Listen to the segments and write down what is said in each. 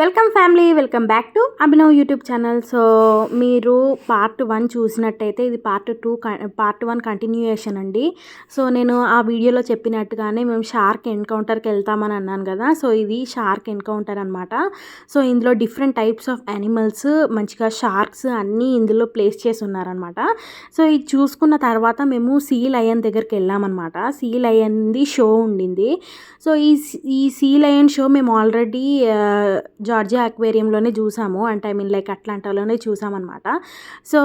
Welcome family, welcome back to Abhinav YouTube channel. So మీరు part 1 చూసినట్టయితే ఇది పార్ట్ 1 కంటిన్యూయేషన్ అండి. సో నేను ఆ వీడియోలో చెప్పినట్టుగానే మేము షార్క్ ఎన్కౌంటర్కి వెళ్తామని అన్నాను కదా. సో ఇది షార్క్ ఎన్కౌంటర్ అనమాట. సో ఇందులో డిఫరెంట్ టైప్స్ ఆఫ్ యానిమల్స్, మంచిగా షార్క్స్ అన్నీ ఇందులో ప్లేస్ చేసి ఉన్నారనమాట. సో ఇది చూసుకున్న తర్వాత మేము సీ లయన్ దగ్గరికి వెళ్ళామన్నమాట. సీ లయన్ది షో ఉండింది. సో ఈ సీ లయన్ షో మేము ఆల్రెడీ జార్జియా అక్వేరియంలోనే చూసాము. అంటే ఐ మీన్ లైక్ అట్లాంటాలోనే చూసామన్నమాట. సో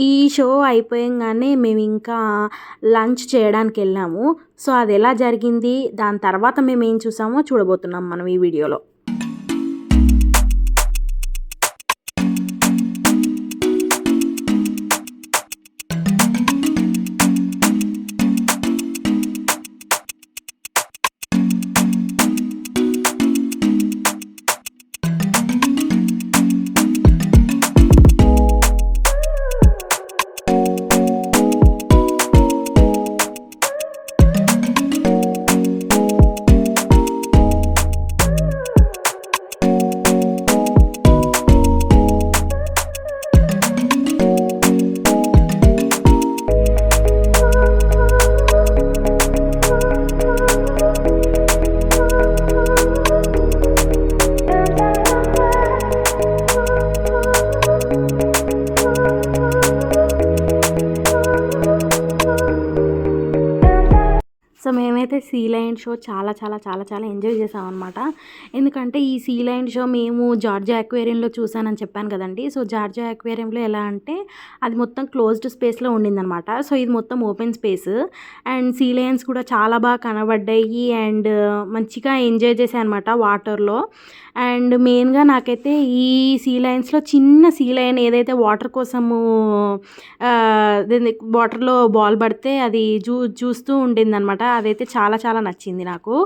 ఈ షో అయిపోయంగానే మేము ఇంకా లంచ్ చేయడానికి వెళ్ళాము. సో అది ఎలా జరిగింది, దాని తర్వాత మేము ఏం చూసామో చూడబోతున్నాం మనం ఈ వీడియోలో. సో మేమైతే సీ లయన్ షో చాలా చాలా చాలా చాలా ఎంజాయ్ చేసామన్నమాట. ఎందుకంటే ఈ సీ లయన్ షో మేము జార్జియా అక్వేరియంలో చూసానని చెప్పాను కదండి. సో జార్జియా అక్వేరియంలో ఎలా అంటే అది మొత్తం క్లోజ్డ్ స్పేస్లో ఉండిందనమాట. సో ఇది మొత్తం open space and sea lions కూడా చాలా బాగా కనబడ్డాయి అండ్ మంచిగా ఎంజాయ్ చేసాయి అనమాట వాటర్లో. అండ్ మెయిన్గా నాకైతే ఈ సీ లయన్స్లో చిన్న సీ లయన్ ఏదైతే వాటర్ కోసము వాటర్లో బాల్ పడితే అది చూస్తూ ఉండిందనమాట. అదైతే చాలా చాలా నచ్చింది నాకు.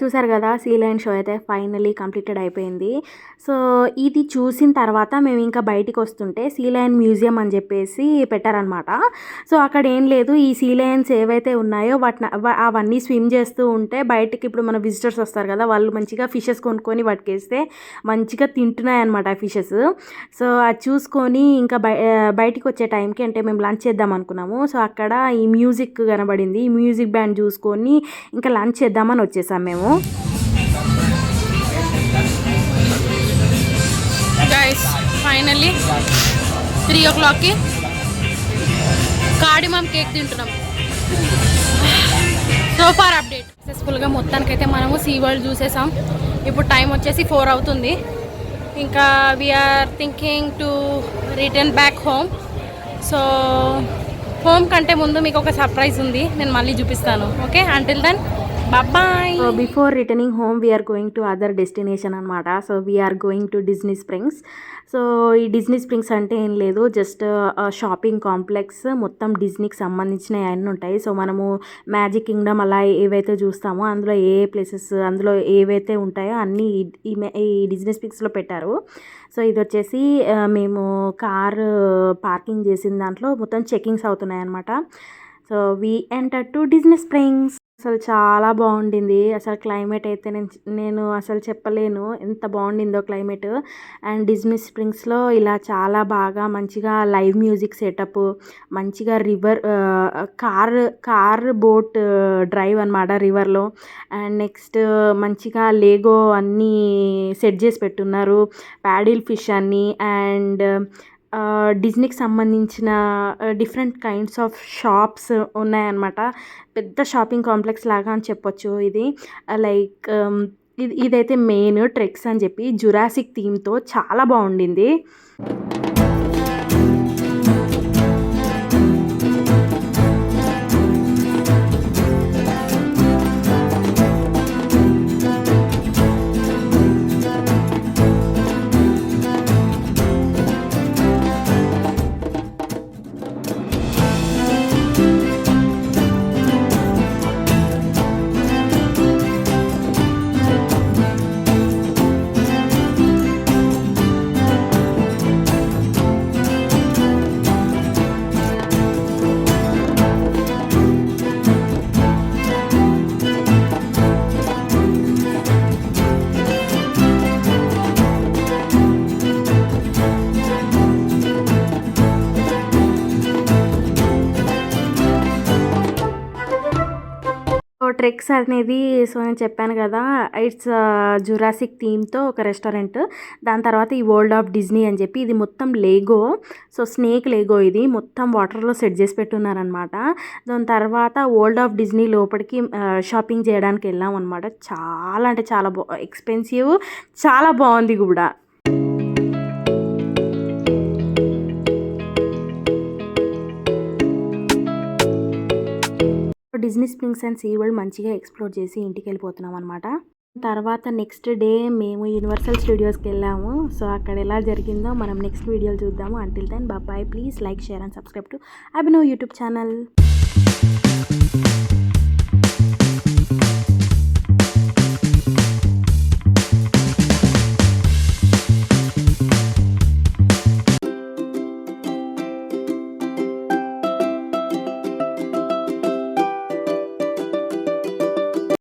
చూసారు కదా, సీ లయన్ షో అయితే ఫైనలీ కంప్లీటెడ్ అయిపోయింది. సో ఇది చూసిన తర్వాత మేము ఇంకా బయటికి వస్తుంటే సీ లయన్ మ్యూజియం అని చెప్పేసి పెట్టారనమాట. సో అక్కడ ఏం లేదు, ఈ సీ లయన్స్ ఏవైతే ఉన్నాయో అవన్నీ స్విమ్ చేస్తూ ఉంటే బయటికి ఇప్పుడు మన విజిటర్స్ వస్తారు కదా, వాళ్ళు మంచిగా ఫిషెస్ కొనుక్కొని వాటికేస్తే మంచిగా తింటున్నాయి అనమాట ఆ ఫిషెస్. సో అది చూసుకొని ఇంకా బయటికి వచ్చే టైంకి అంటే మేము లంచ్ చేద్దాం అనుకున్నాము. సో అక్కడ ఈ మ్యూజిక్ కనబడింది, ఈ మ్యూజిక్ బ్యాండ్ చూసుకొని ఇంకా లంచ్ చేద్దామని వచ్చేసాం మేము. గైస్ ఫైనల్లీ 3 o'clockకి కార్డిమమ్ కేక్ తింటున్నాం. సో ఫార్ అప్డేట్ సక్సెస్ఫుల్గా మొత్తానికైతే మనము సీ వరల్డ్ చూసేసాం. ఇప్పుడు టైం వచ్చేసి 4 అవుతుంది. ఇంకా we're thinking to return back home. So home కంటే ముందు మీకు ఒక సర్ప్రైజ్ ఉంది, నేను మళ్ళీ చూపిస్తాను. Okay, until then bye. So before returning home we're going to other destination అనమాట. So we're going to Disney Springs. So ఈ డిజ్నీ స్ప్రింగ్స్ అంటే ఏం లేదు, జస్ట్ షాపింగ్ కాంప్లెక్స్, మొత్తం డిజ్నీకి సంబంధించినవి అన్నీ ఉంటాయి. సో మనము మ్యాజిక్ కింగ్డమ్ అలా ఏవైతే చూస్తామో అందులో ఏ ప్లేసెస్ అందులో ఏవైతే ఉంటాయో అన్నీ ఈ డిజ్నీ స్ప్రింగ్స్లో పెట్టారు. సో ఇది వచ్చేసి మేము కార్ పార్కింగ్ చేసిన దాంట్లో మొత్తం చెకింగ్స్ అవుతున్నాయి అనమాట. So we enter to Disney springs. అసలు చాలా బాగుండింది. అసలు క్లైమేట్ అయితే నేను అసలు చెప్పలేను ఎంత బాగుండిందో క్లైమేట్. అండ్ డిజ్నీ స్ప్రింగ్స్లో ఇలా చాలా బాగా మంచిగా లైవ్ మ్యూజిక్ సెటప్, మంచిగా రివర్ కార్ బోట్ డ్రైవ్ అనమాట రివర్లో. అండ్ నెక్స్ట్ మంచిగా లేగో అన్నీ సెట్ చేసి పెట్టున్నారు, ప్యాడిల్ ఫిష్ అన్నీ. అండ్ డిజ్నీకి సంబంధించిన డిఫరెంట్ కైండ్స్ ఆఫ్ షాప్స్ ఉన్నాయన్నమాట. పెద్ద షాపింగ్ కాంప్లెక్స్ లాగా అని చెప్పొచ్చు ఇది. లైక్ ఇదైతే మెయిన్ ట్రెక్స్ అని చెప్పి జురాసిక్ థీమ్తో చాలా బాగుండింది. ట్రెక్స్ అనేది సో నేను చెప్పాను కదా, ఇట్స్ జురాసిక్ థీమ్తో ఒక రెస్టారెంట్. దాని తర్వాత ఈ వరల్డ్ ఆఫ్ డిజ్నీ అని చెప్పి ఇది మొత్తం లేగో. సో స్నేక్ లేగో ఇది మొత్తం వాటర్లో సెట్ చేసి పెట్టున్నారనమాట. దాని తర్వాత వరల్డ్ ఆఫ్ డిజ్నీ లోపలికి షాపింగ్ చేయడానికి వెళ్ళాం అనమాట. చాలా అంటే చాలా ఎక్స్పెన్సివ్, చాలా బాగుంది కూడా. Disney Springs and SeaWorld మంచిగా ఎక్స్ప్లోర్ చేసి ఇంటికి వెళ్ళిపోతున్నాం అనమాట. తర్వాత నెక్స్ట్ డే మేము యూనివర్సల్ స్టూడియోస్కి వెళ్ళాము. సో అక్కడ ఎలా జరిగిందో మనం నెక్స్ట్ వీడియోలు చూద్దాము. Until then bye. Please like, share and subscribe to Abhinav YouTube channel.